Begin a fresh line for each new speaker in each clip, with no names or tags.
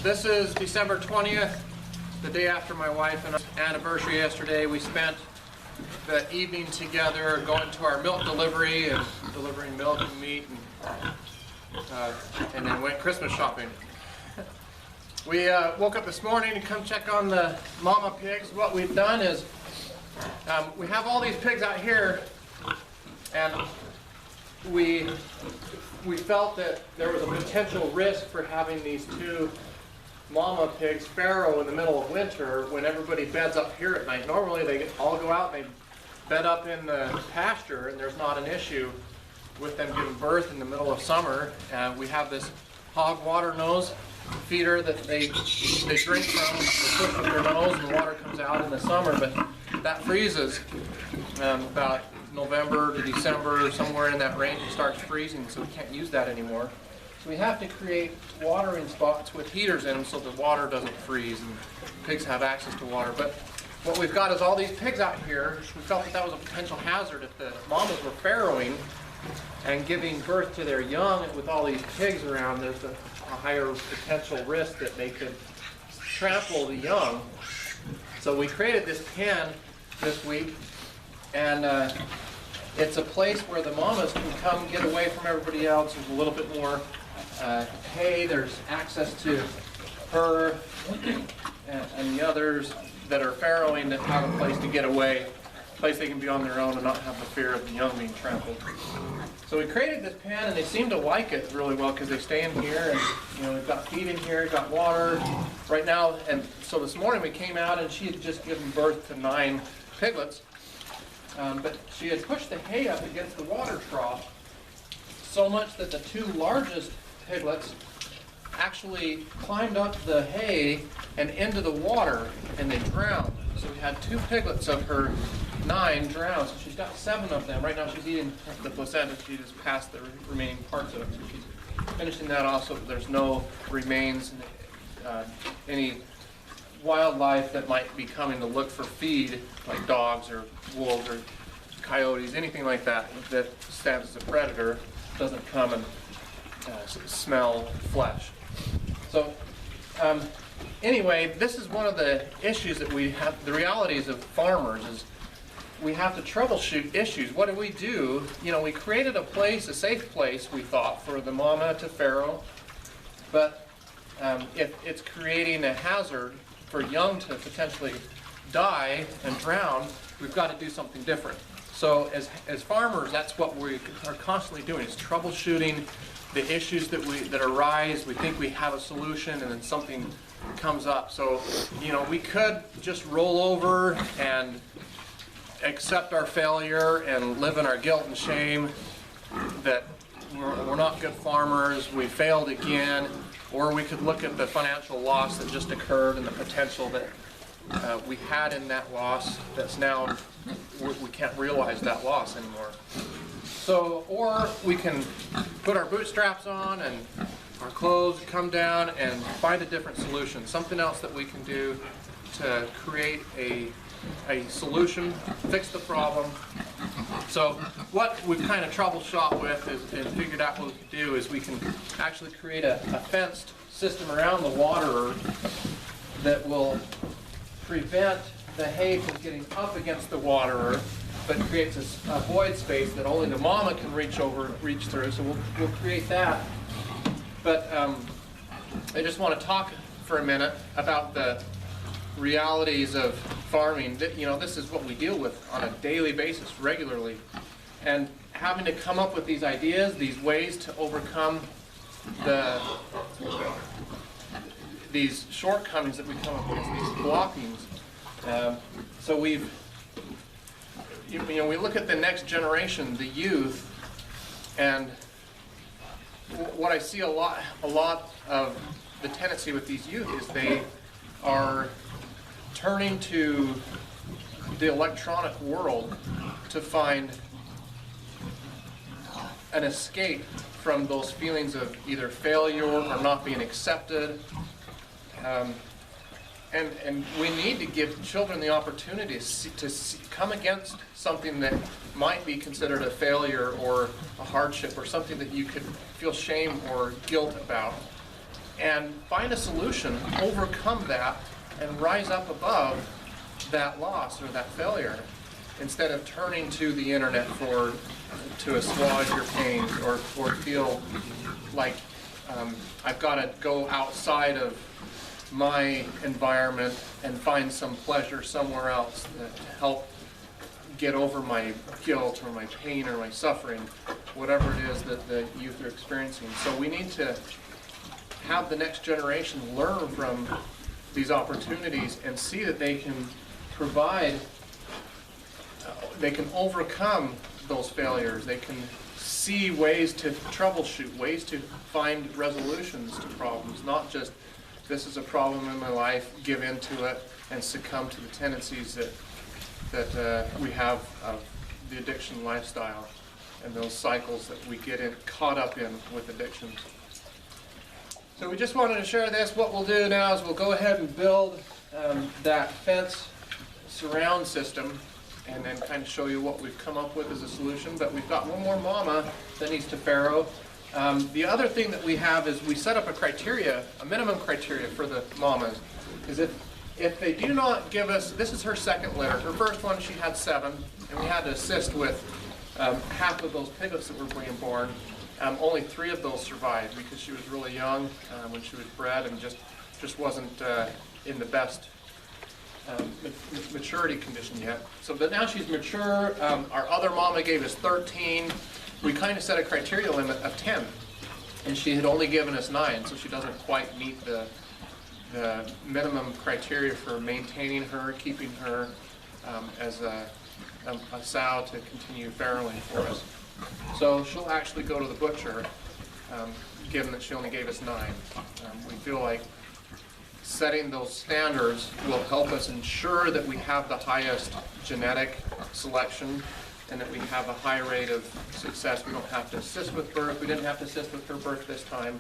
This is December 20th, the day after my wife and I's anniversary yesterday. We spent the evening together going to our milk delivery and delivering milk and meat, and then went Christmas shopping. We woke up this morning to come check on the mama pigs. What we've done is we have all these pigs out here, and we felt that there was a potential risk for having these two mama pigs farrow in the middle of winter when everybody beds up here at night. Normally they all go out and they bed up in the pasture, and there's not an issue with them giving birth in the middle of summer. We have this hog water nose feeder that they drink from. They push with their nose and the water comes out in the summer, but that freezes about November to December, somewhere in that range. It starts freezing, so we can't use that anymore. So we have to create watering spots with heaters in them so the water doesn't freeze and pigs have access to water. But what we've got is all these pigs out here. We felt that that was a potential hazard if the mamas were farrowing and giving birth to their young. With all these pigs around, there's a higher potential risk that they could trample the young. So we created this pen this week, and it's a place where the mamas can come get away from everybody else. There's a little bit more hay. There's access to her and the others that are farrowing that have a place to get away, a place they can be on their own and not have the fear of the young being trampled. So we created this pen, and they seem to like it really well because they stay in here, and we've got feed in here, got water right now. And so this morning we came out, and she had just given birth to 9 piglets, but she had pushed the hay up against the water trough so much that the 2 largest piglets actually climbed up the hay and into the water, and they drowned. So we had 2 piglets of her 9 drowned. So she's got 7 of them. Right now she's eating the placenta. She just passed the remaining parts of it. So she's finishing that off so that there's no remains, any wildlife that might be coming to look for feed, like dogs or wolves or coyotes, anything like that that stands as a predator, doesn't come and smell flesh. So anyway, this is one of the issues that we have. The realities of farmers is we have to troubleshoot issues. What do? We created a place, a safe place, we thought, for the mama to farrow, but if it's creating a hazard for young to potentially die and drown, we've got to do something different. So as farmers, that's what we are constantly doing, is troubleshooting the issues that arise. We think we have a solution, and then something comes up. So, we could just roll over and accept our failure and live in our guilt and shame that we're not good farmers, we failed again, or we could look at the financial loss that just occurred and the potential that we had in that loss that's now, we can't realize that loss anymore. So, or we can put our bootstraps on and our clothes, come down and find a different solution, something else that we can do to create a solution, fix the problem. So what we've kind of troubleshot with and figured out what we could do is we can actually create a fenced system around the waterer that will prevent the hay from getting up against the waterer, but creates a void space that only the mama can reach through. So we'll create that. But I just want to talk for a minute about the realities of farming. This is what we deal with on a daily basis, regularly, and having to come up with these ideas, these ways to overcome these shortcomings that we come up with, these blockings. So we look at the next generation, the youth, and what I see a lot of the tendency with these youth is they are turning to the electronic world to find an escape from those feelings of either failure or not being accepted. And we need to give children the opportunity to come against something that might be considered a failure or a hardship or something that you could feel shame or guilt about, and find a solution, overcome that, and rise up above that loss or that failure, instead of turning to the internet to assuage your pain or feel like I've got to go outside of my environment and find some pleasure somewhere else to help get over my guilt or my pain or my suffering, whatever it is that the youth are experiencing. So we need to have the next generation learn from these opportunities and see that they can provide, they can overcome those failures. They can see ways to troubleshoot, ways to find resolutions to problems, not just this is a problem in my life, give in to it, and succumb to the tendencies that we have of the addiction lifestyle and those cycles that we get caught up in with addictions. So we just wanted to share this. What we'll do now is we'll go ahead and build that fence surround system and then kind of show you what we've come up with as a solution. But we've got one more mama that needs to farrow. The other thing that we have is we set up a minimum criteria for the mamas, is if they do not give us, this is her second litter. Her first one, she had 7, and we had to assist with half of those piglets that were being born. Only 3 of those survived because she was really young when she was bred and just wasn't in the best maturity condition yet. So, but now she's mature. Our other mama gave us 13. We kind of set a criteria limit of 10, and she had only given us 9, so she doesn't quite meet the minimum criteria for maintaining her, keeping her as a sow to continue farrowing for us. So she'll actually go to the butcher, given that she only gave us 9. We feel like setting those standards will help us ensure that we have the highest genetic selection and that we have a high rate of success. We don't have to assist with birth. We didn't have to assist with her birth this time.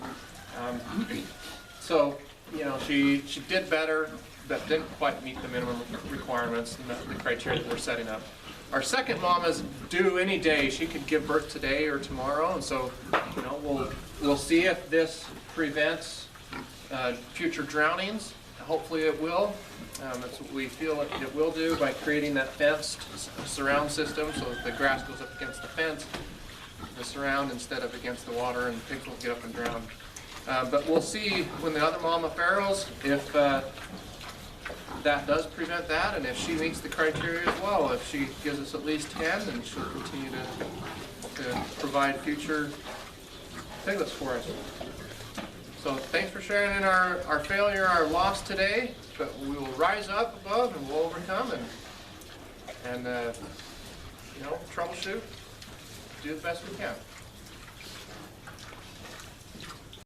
So, you know, she did better, but didn't quite meet the minimum requirements and the criteria that we're setting up. Our second mama's due any day. She could give birth today or tomorrow, and so, you know, we'll see if this prevents future drownings. Hopefully it will. That's what we feel it will do by creating that fenced surround system so that the grass goes up against the fence, the surround, instead of against the water, and pigs will get up and drown. But we'll see when the other mama farrows if that does prevent that, and if she meets the criteria as well. If she gives us at least 10, then she'll continue to provide future piglets for us. So thanks for sharing in our failure, our loss today, but we will rise up above and we'll overcome and you know, troubleshoot, do the best we can.